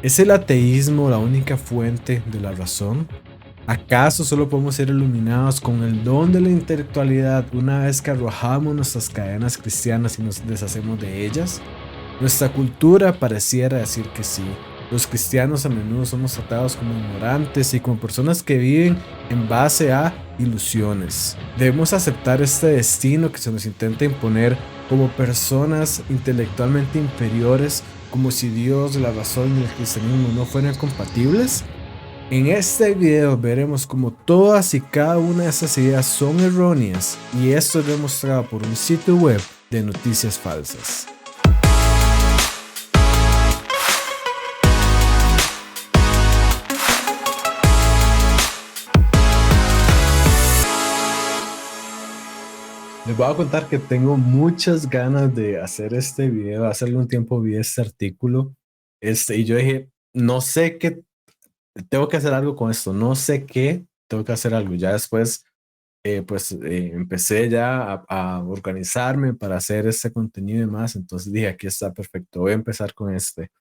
¿Es el ateísmo la única fuente de la razón? ¿Acaso solo podemos ser iluminados con el don de la intelectualidad una vez que arrojamos nuestras cadenas cristianas y nos deshacemos de ellas? Nuestra cultura pareciera decir que sí. Los cristianos a menudo somos tratados como ignorantes y como personas que viven en base a ilusiones. Debemos aceptar este destino que se nos intenta imponer como personas intelectualmente inferiores, como si Dios, la razón y el cristianismo no fueran compatibles. En este video veremos cómo todas y cada una de esas ideas son erróneas, y esto es demostrado por un sitio web de noticias falsas. Les voy a contar que tengo muchas ganas de hacer este video. Hace algún tiempo vi este artículo, y yo dije, no sé qué, tengo que hacer algo con esto, no sé qué, tengo que hacer algo. Ya después, empecé ya a organizarme para hacer este contenido y demás. Entonces dije, aquí está perfecto, voy a empezar con este.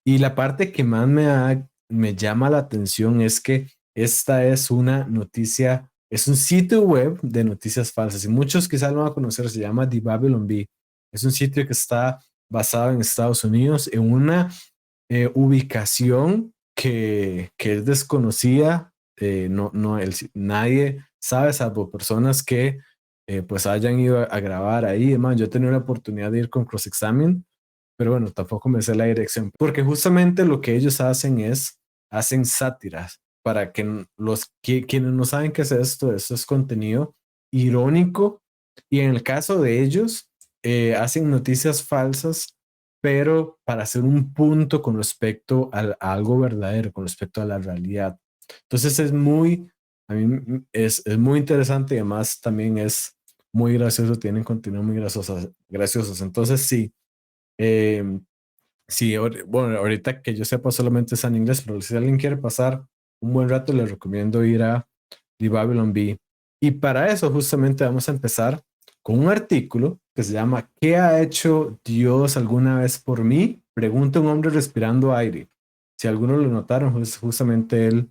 Y la parte que más me llama la atención es que esta es una noticia, es un sitio web de noticias falsas, y muchos quizás lo van a conocer. Se llama The Babylon Bee. Es un sitio que está basado en Estados Unidos, en una ubicación que es desconocida. Nadie sabe, salvo personas que pues hayan ido a grabar ahí. Además, yo he tenido la oportunidad de ir con Cross Examine, pero bueno, tampoco me sé la dirección, porque justamente lo que ellos hacen es, hacen sátiras para que quienes no saben qué es esto es contenido irónico, y en el caso de ellos, hacen noticias falsas, pero para hacer un punto con respecto a algo verdadero, con respecto a la realidad. Entonces a mí es muy interesante, y además también es muy gracioso, tienen contenido muy graciosos. Entonces sí. Em, sí, bueno, ahorita que yo sepa solamente está en inglés, pero si alguien quiere pasar un buen rato, les recomiendo ir a The Babylon Bee. Y para eso justamente vamos a empezar con un artículo que se llama ¿Qué ha hecho Dios alguna vez por mí? Pregunta un hombre respirando aire. Si algunos lo notaron, es justamente el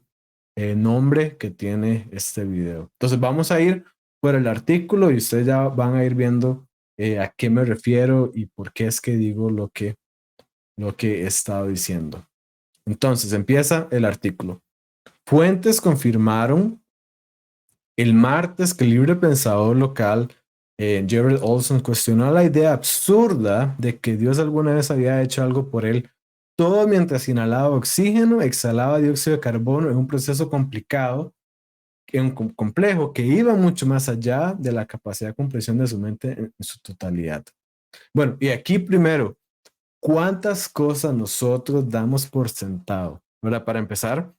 nombre que tiene este video. Entonces vamos a ir por el artículo y ustedes ya van a ir viendo a qué me refiero y por qué es que digo lo que he estado diciendo. Entonces empieza el artículo. Fuentes confirmaron el martes que el libre pensador local Gerald Olson cuestionó la idea absurda de que Dios alguna vez había hecho algo por él, todo mientras inhalaba oxígeno, exhalaba dióxido de carbono en un proceso complicado, complejo, que iba mucho más allá de la capacidad de comprensión de su mente en su totalidad. Bueno, y aquí primero, ¿cuántas cosas nosotros damos por sentado? ¿Verdad? Para empezar,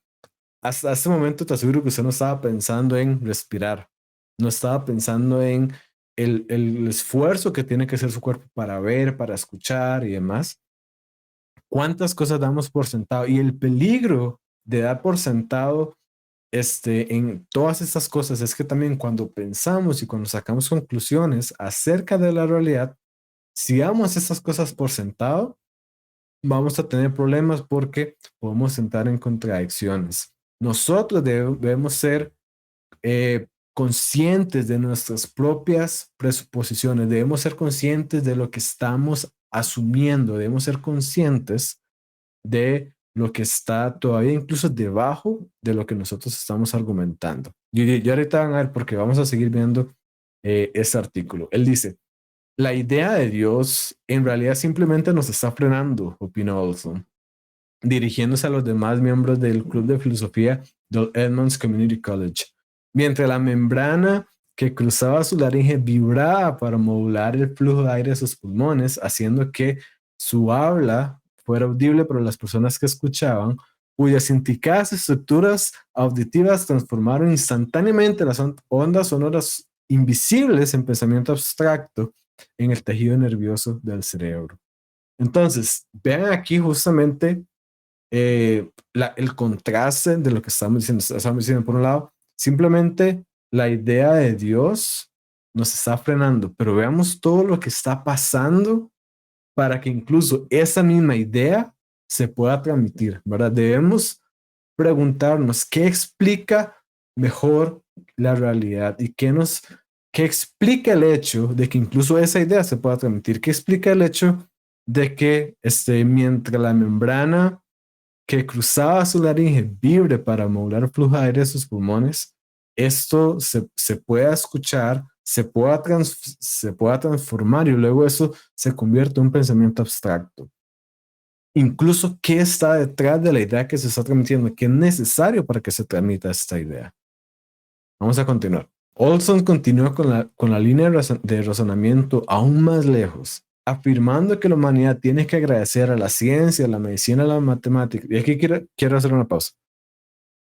hasta este momento te aseguro que usted no estaba pensando en respirar, no estaba pensando en el esfuerzo que tiene que hacer su cuerpo para ver, para escuchar y demás. ¿Cuántas cosas damos por sentado? Y el peligro de dar por sentado en todas estas cosas es que también cuando pensamos y cuando sacamos conclusiones acerca de la realidad, si damos estas cosas por sentado, vamos a tener problemas porque podemos entrar en contradicciones. Nosotros debemos ser conscientes de nuestras propias presuposiciones, debemos ser conscientes de lo que estamos asumiendo, debemos ser conscientes de lo que está todavía incluso debajo de lo que nosotros estamos argumentando. Y ahorita van a ver porque vamos a seguir viendo este artículo. Él dice, la idea de Dios en realidad simplemente nos está frenando, opina Olson, dirigiéndose a los demás miembros del Club de Filosofía del Edmonds Community College. Mientras la membrana que cruzaba su laringe vibraba para modular el flujo de aire de sus pulmones, haciendo que su habla fuera audible para las personas que escuchaban, cuyas intricadas estructuras auditivas transformaron instantáneamente las ondas sonoras invisibles en pensamiento abstracto en el tejido nervioso del cerebro. Entonces, vean aquí justamente el contraste de lo que estamos diciendo. Estamos diciendo, por un lado, simplemente la idea de Dios nos está frenando, pero veamos todo lo que está pasando para que incluso esa misma idea se pueda transmitir, ¿verdad? Debemos preguntarnos qué explica mejor la realidad y qué explica el hecho de que incluso esa idea se pueda transmitir, qué explica el hecho de que mientras la membrana que cruzaba su laringe vibre para modular el flujo de aire de sus pulmones, esto se pueda escuchar, se pueda transformar y luego eso se convierte en un pensamiento abstracto. Incluso qué está detrás de la idea que se está transmitiendo, qué es necesario para que se transmita esta idea. Vamos a continuar. Olson continúa con la línea de razonamiento aún más lejos, afirmando que la humanidad tiene que agradecer a la ciencia, a la medicina, a la matemática. Y aquí quiero hacer una pausa.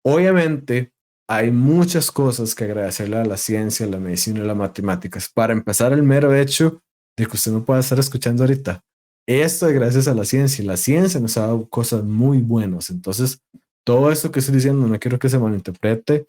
Obviamente, hay muchas cosas que agradecerle a la ciencia, a la medicina y a las matemáticas. Para empezar, el mero hecho de que usted no pueda estar escuchando ahorita. Esto es gracias a la ciencia. La ciencia nos ha dado cosas muy buenas. Entonces, todo esto que estoy diciendo no quiero que se malinterprete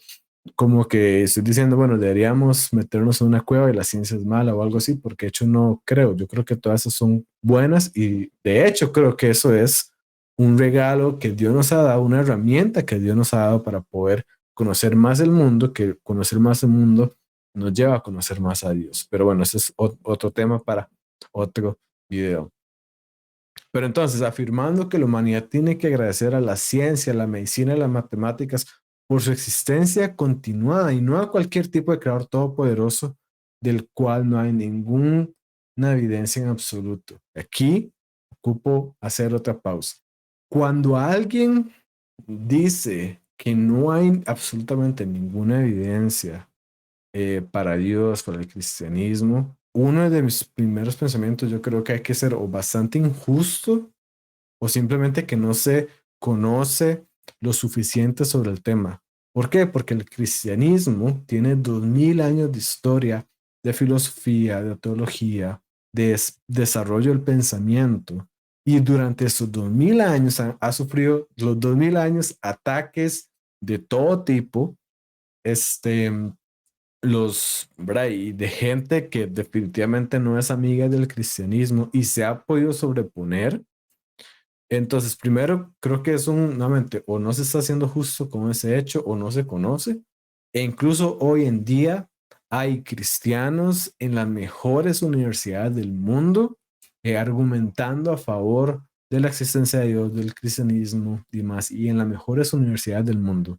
como que estoy diciendo, bueno, deberíamos meternos en una cueva y la ciencia es mala o algo así, porque de hecho no creo. Yo creo que todas esas son buenas y de hecho creo que eso es un regalo que Dios nos ha dado, una herramienta que Dios nos ha dado para poder conocer más el mundo, que conocer más el mundo nos lleva a conocer más a Dios. Pero bueno, ese es otro tema para otro video. Pero entonces, afirmando que la humanidad tiene que agradecer a la ciencia, a la medicina y las matemáticas por su existencia continuada y no a cualquier tipo de creador todopoderoso del cual no hay ninguna evidencia en absoluto. Aquí ocupo hacer otra pausa. Cuando alguien dice que no hay absolutamente ninguna evidencia para Dios, para el cristianismo, uno de mis primeros pensamientos yo creo que hay que ser o bastante injusto o simplemente que no se conoce lo suficiente sobre el tema. ¿Por qué? Porque el cristianismo tiene 2000 años de historia, de filosofía, de teología, de desarrollo del pensamiento. Y durante esos 2000 años ha sufrido los 2000 años ataques de todo tipo, este, ¿verdad? Y de gente que definitivamente no es amiga del cristianismo y se ha podido sobreponer. Entonces, primero, creo que es nuevamente, o no se está haciendo justo con ese hecho o no se conoce. E incluso hoy en día hay cristianos en las mejores universidades del mundo argumentando a favor de la existencia de Dios, del cristianismo y más, y en las mejores universidades del mundo.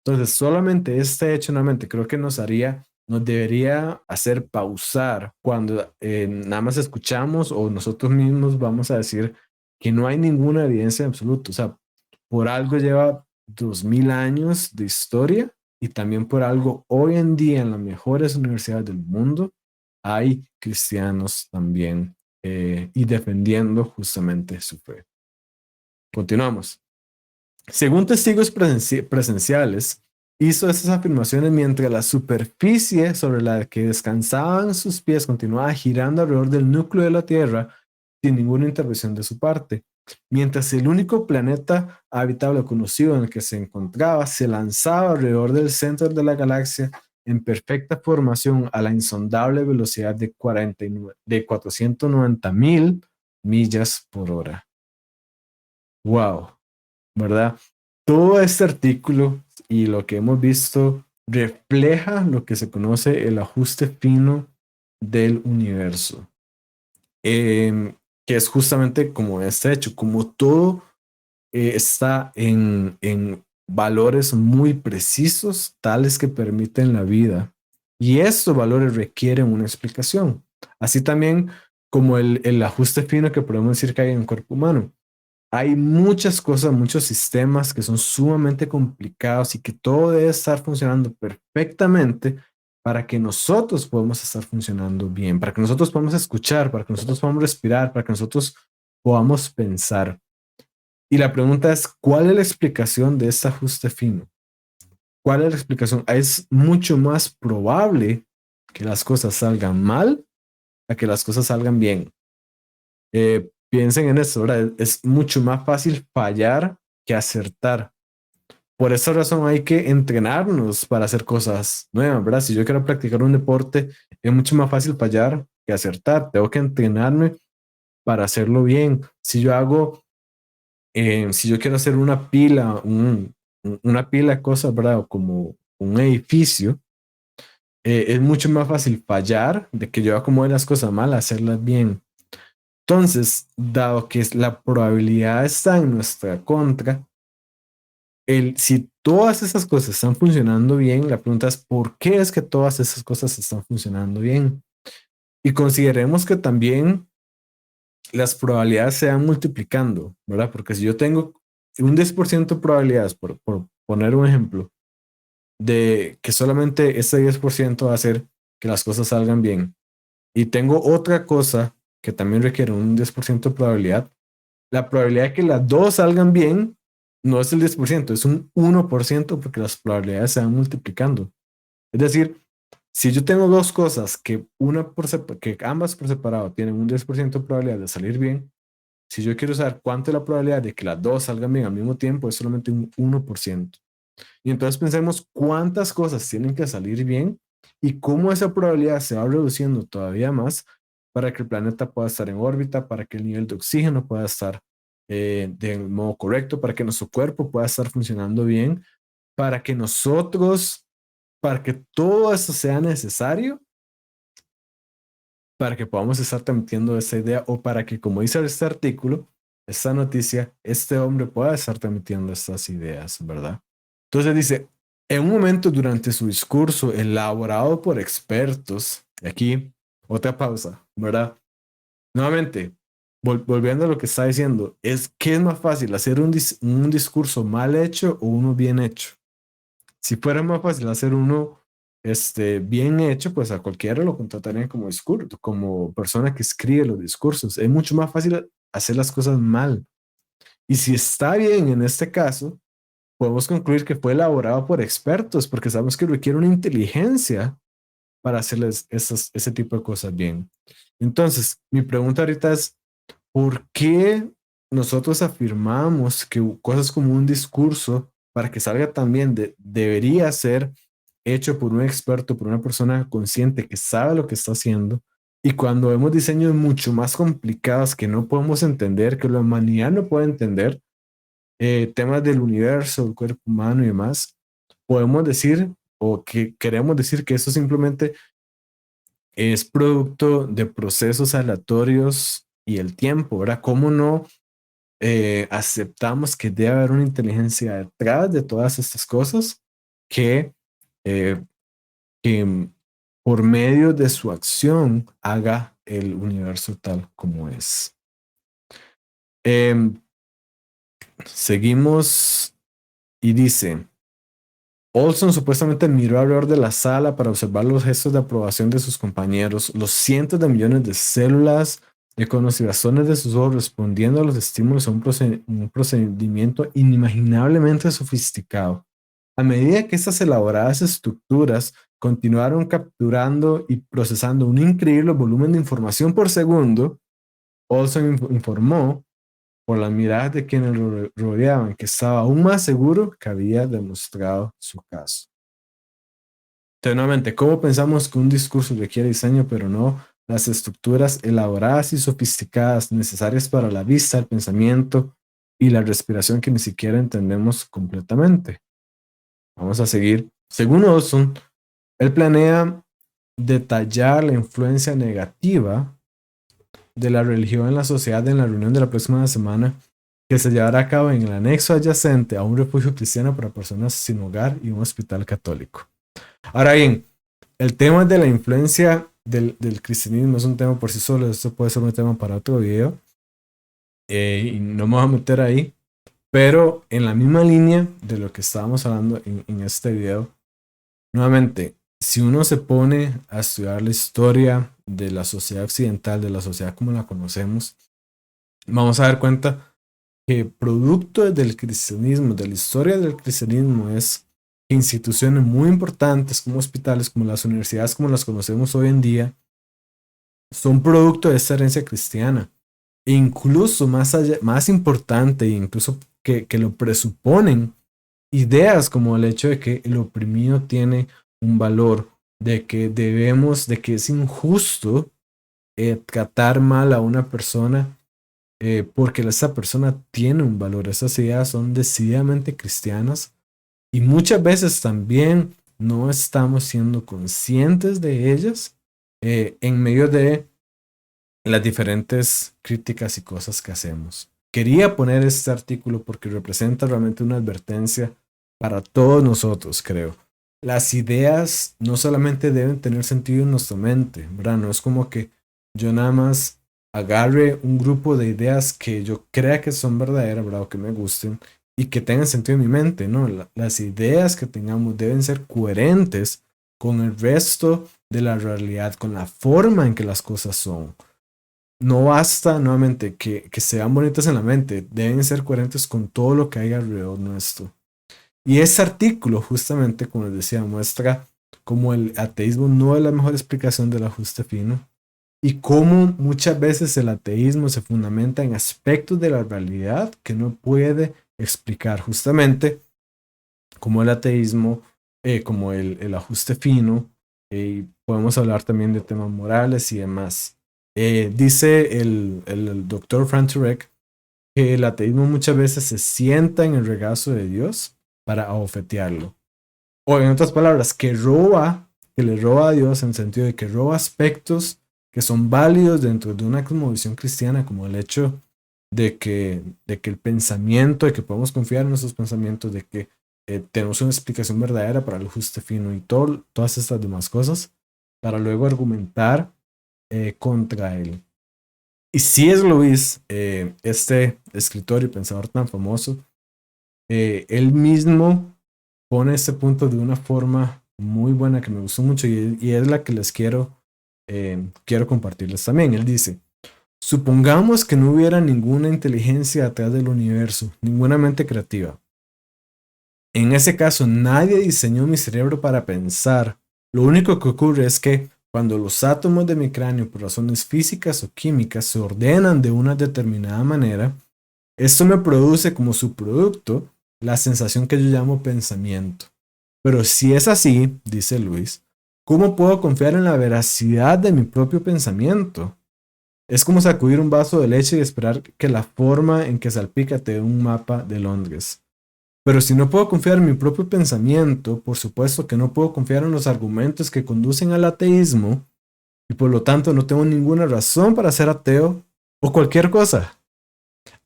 Entonces, solamente este hecho, nuevamente, creo que nos debería hacer pausar cuando nada más escuchamos o nosotros mismos vamos a decir que no hay ninguna evidencia en absoluto. O sea, por algo lleva 2000 años de historia y también por algo hoy en día en las mejores universidades del mundo hay cristianos también y defendiendo justamente su fe. Continuamos. Según testigos presenciales, hizo esas afirmaciones mientras la superficie sobre la que descansaban sus pies continuaba girando alrededor del núcleo de la Tierra sin ninguna intervención de su parte, mientras el único planeta habitable conocido en el que se encontraba se lanzaba alrededor del centro de la galaxia en perfecta formación a la insondable velocidad de 490,000 millas por hora. ¡Wow! ¿Verdad? Todo este artículo y lo que hemos visto refleja lo que se conoce el ajuste fino del universo, que es justamente como este hecho, como todo está en valores muy precisos, tales que permiten la vida. Y estos valores requieren una explicación. Así también como el ajuste fino que podemos decir que hay en el cuerpo humano. Hay muchas cosas, muchos sistemas que son sumamente complicados y que todo debe estar funcionando perfectamente para que nosotros podamos estar funcionando bien, para que nosotros podamos escuchar, para que nosotros podamos respirar, para que nosotros podamos pensar. Y la pregunta es, ¿cuál es la explicación de este ajuste fino? ¿Cuál es la explicación? Es mucho más probable que las cosas salgan mal a que las cosas salgan bien. Piensen en esto, ¿verdad? Es mucho más fácil fallar que acertar. Por esa razón hay que entrenarnos para hacer cosas nuevas, ¿verdad? Si yo quiero practicar un deporte, es mucho más fácil fallar que acertar. Tengo que entrenarme para hacerlo bien. Si yo hago Si yo quiero hacer una pila, una pila de cosas, ¿verdad? O como un edificio, es mucho más fácil fallar de que yo acomode las cosas mal, hacerlas bien. Entonces, dado que la probabilidad está en nuestra contra, si todas esas cosas están funcionando bien, la pregunta es ¿por qué es que todas esas cosas están funcionando bien? Y consideremos que también las probabilidades se van multiplicando, ¿verdad? Porque si yo tengo un 10% de probabilidades, por poner un ejemplo, de que solamente ese 10% va a hacer que las cosas salgan bien, y tengo otra cosa que también requiere un 10% de probabilidad, la probabilidad de que las dos salgan bien no es el 10%, es un 1% porque las probabilidades se van multiplicando. Es decir, si yo tengo dos cosas que ambas por separado tienen un 10% de probabilidad de salir bien, si yo quiero saber cuánto es la probabilidad de que las dos salgan bien al mismo tiempo, es solamente un 1%. Y entonces pensemos cuántas cosas tienen que salir bien y cómo esa probabilidad se va reduciendo todavía más para que el planeta pueda estar en órbita, para que el nivel de oxígeno pueda estar del modo correcto, para que nuestro cuerpo pueda estar funcionando bien, para que nosotros, para que todo eso sea necesario, para que podamos estar transmitiendo esa idea o para que, como dice este artículo, esta noticia, este hombre pueda estar transmitiendo estas ideas, ¿verdad? Entonces dice, en un momento durante su discurso elaborado por expertos, aquí otra pausa, ¿verdad? Nuevamente, volviendo a lo que está diciendo, ¿qué es más fácil, hacer un discurso mal hecho o uno bien hecho? Si fuera más fácil hacer uno bien hecho, pues a cualquiera lo contratarían como discurso, como persona que escribe los discursos. Es mucho más fácil hacer las cosas mal. Y si está bien en este caso, podemos concluir que fue elaborado por expertos, porque sabemos que requiere una inteligencia para hacerles ese tipo de cosas bien. Entonces, mi pregunta ahorita es, ¿por qué nosotros afirmamos que cosas como un discurso, para que salga tan bien, debería ser hecho por un experto, por una persona consciente que sabe lo que está haciendo? Y cuando vemos diseños mucho más complicados que no podemos entender, que la humanidad no puede entender, temas del universo, el cuerpo humano y demás, podemos decir o que queremos decir que eso simplemente es producto de procesos aleatorios y el tiempo, ¿verdad? ¿Cómo no aceptamos que debe haber una inteligencia detrás de todas estas cosas que, eh, que por medio de su acción haga el universo tal como es? Em, Seguimos y dice, Olson supuestamente miró alrededor de la sala para observar los gestos de aprobación de sus compañeros, los cientos de millones de células con los corazones de sus ojos respondiendo a los estímulos a un procedimiento inimaginablemente sofisticado. A medida que estas elaboradas estructuras continuaron capturando y procesando un increíble volumen de información por segundo, Olson informó por las miradas de quienes lo rodeaban que estaba aún más seguro que había demostrado su caso. Entonces, nuevamente, ¿cómo pensamos que un discurso requiere diseño, pero no las estructuras elaboradas y sofisticadas necesarias para la vista, el pensamiento y la respiración que ni siquiera entendemos completamente? Vamos a seguir. Según Olson, él planea detallar la influencia negativa de la religión en la sociedad en la reunión de la próxima semana que se llevará a cabo en el anexo adyacente a un refugio cristiano para personas sin hogar y un hospital católico. Ahora bien, el tema de la influencia del cristianismo es un tema por sí solo, esto puede ser un tema para otro video, y no me voy a meter ahí, pero en la misma línea de lo que estábamos hablando en este video, nuevamente, si uno se pone a estudiar la historia de la sociedad occidental, de la sociedad como la conocemos, vamos a dar cuenta que producto del cristianismo, de la historia del cristianismo, es que instituciones muy importantes como hospitales, como las universidades, como las conocemos hoy en día, son producto de esta herencia cristiana. E incluso más allá, más importante, incluso que lo presuponen, ideas como el hecho de que el oprimido tiene un valor, de que debemos, de que es injusto tratar mal a una persona porque esa persona tiene un valor. Esas ideas son decididamente cristianas y muchas veces también no estamos siendo conscientes de ellas en medio de las diferentes críticas y cosas que hacemos. Quería poner este artículo porque representa realmente una advertencia para todos nosotros, creo. Las ideas no solamente deben tener sentido en nuestra mente, ¿verdad? No es como que yo nada más agarre un grupo de ideas que yo crea que son verdaderas, ¿verdad? O que me gusten y que tengan sentido en mi mente, ¿no? Las ideas que tengamos deben ser coherentes con el resto de la realidad, con la forma en que las cosas son. No basta nuevamente que sean bonitas en la mente, deben ser coherentes con todo lo que hay alrededor nuestro. Y ese artículo, justamente, como les decía, muestra cómo el ateísmo no es la mejor explicación del ajuste fino y cómo muchas veces el ateísmo se fundamenta en aspectos de la realidad que no puede explicar. Justamente como el ateísmo, como el ajuste fino, podemos hablar también de temas morales y demás. Dice el doctor Frank Turek que el ateísmo muchas veces se sienta en el regazo de Dios para abofetearlo. O en otras palabras, que le roba a Dios en el sentido de que roba aspectos que son válidos dentro de una cosmovisión cristiana, como el hecho de que el pensamiento, de que podemos confiar en nuestros pensamientos, de que tenemos una explicación verdadera para el ajuste fino y todas estas demás cosas, para luego argumentar contra él. Y C.S. Lewis, este escritor y pensador tan famoso, él mismo pone este punto de una forma muy buena que me gustó mucho y es la que les quiero compartirles también. Él dice, supongamos que no hubiera ninguna inteligencia atrás del universo, ninguna mente creativa. En ese caso, nadie diseñó mi cerebro para pensar. Lo único que ocurre es que cuando los átomos de mi cráneo, por razones físicas o químicas, se ordenan de una determinada manera, esto me produce como subproducto la sensación que yo llamo pensamiento. Pero si es así, dice Luis, ¿cómo puedo confiar en la veracidad de mi propio pensamiento? Es como sacudir un vaso de leche y esperar que la forma en que salpica te dé un mapa de Londres. Pero si no puedo confiar en mi propio pensamiento, por supuesto que no puedo confiar en los argumentos que conducen al ateísmo y por lo tanto no tengo ninguna razón para ser ateo o cualquier cosa.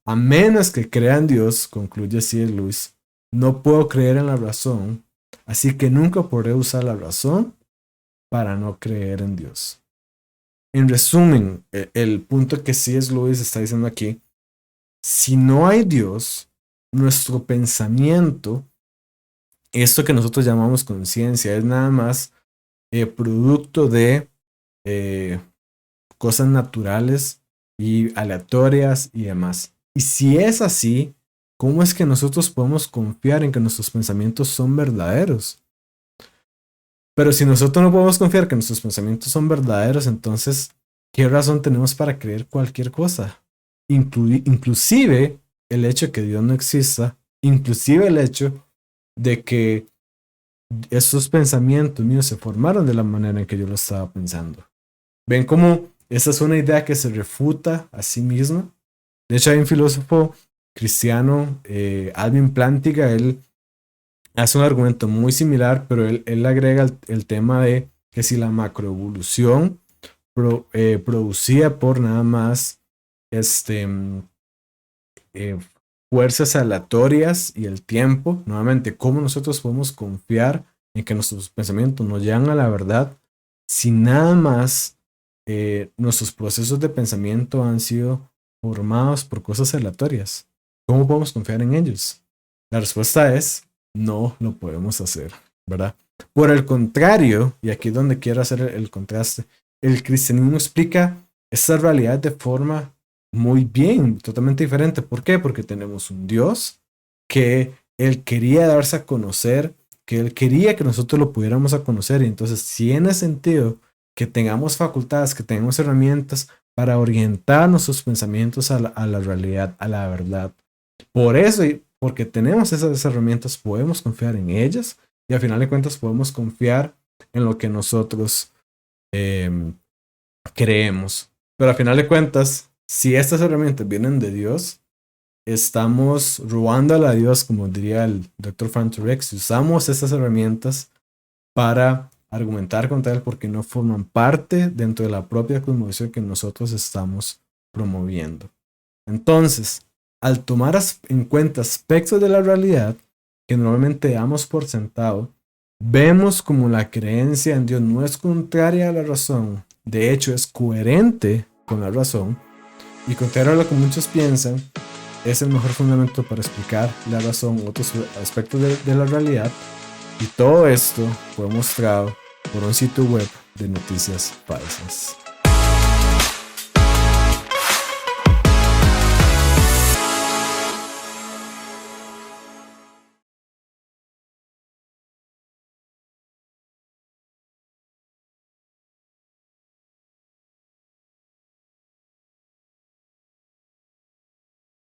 A menos que crea en Dios, concluye C.S. Lewis, no puedo creer en la razón, así que nunca podré usar la razón para no creer en Dios. En resumen, el punto que C.S. Lewis está diciendo aquí, si no hay Dios, nuestro pensamiento, esto que nosotros llamamos conciencia, es nada más producto de eh, cosas naturales y aleatorias y demás. Y si es así, ¿cómo es que nosotros podemos confiar en que nuestros pensamientos son verdaderos? Pero si nosotros no podemos confiar que nuestros pensamientos son verdaderos, entonces, ¿qué razón tenemos para creer cualquier cosa? Inclusive el hecho de que Dios no exista, inclusive el hecho de que esos pensamientos míos se formaron de la manera en que yo lo estaba pensando. ¿Ven cómo esa es una idea que se refuta a sí misma? De hecho, hay un filósofo cristiano, Alvin Plantinga, él hace un argumento muy similar, pero él agrega el tema de que si la macroevolución producida por nada más este, eh, fuerzas aleatorias y el tiempo, nuevamente, cómo nosotros podemos confiar en que nuestros pensamientos nos llegan a la verdad si nada más nuestros procesos de pensamiento han sido formados por cosas aleatorias. ¿Cómo podemos confiar en ellos? La respuesta es no lo podemos hacer, ¿verdad? Por el contrario, y aquí es donde quiero hacer el contraste, el cristianismo explica esta realidad de forma muy bien, totalmente diferente. ¿Por qué? Porque tenemos un Dios que Él quería darse a conocer, que Él quería que nosotros lo pudiéramos a conocer. Y entonces, si tiene sentido que tengamos facultades, que tengamos herramientas para orientar nuestros pensamientos a la realidad, a la verdad. Por eso, y porque tenemos esas herramientas, podemos confiar en ellas y al final de cuentas podemos confiar en lo que nosotros eh, creemos. Pero al final de cuentas, si estas herramientas vienen de Dios, estamos robándole a Dios, como diría el Dr. Frank Turek, si usamos estas herramientas para argumentar contra él porque no forman parte dentro de la propia cosmovisión que nosotros estamos promoviendo. Entonces, al tomar en cuenta aspectos de la realidad que normalmente damos por sentado, vemos como la creencia en Dios no es contraria a la razón, de hecho es coherente con la razón, y contrario a lo que muchos piensan, es el mejor fundamento para explicar la razón, otros aspectos de la realidad, y todo esto fue mostrado por un sitio web de noticias falsas.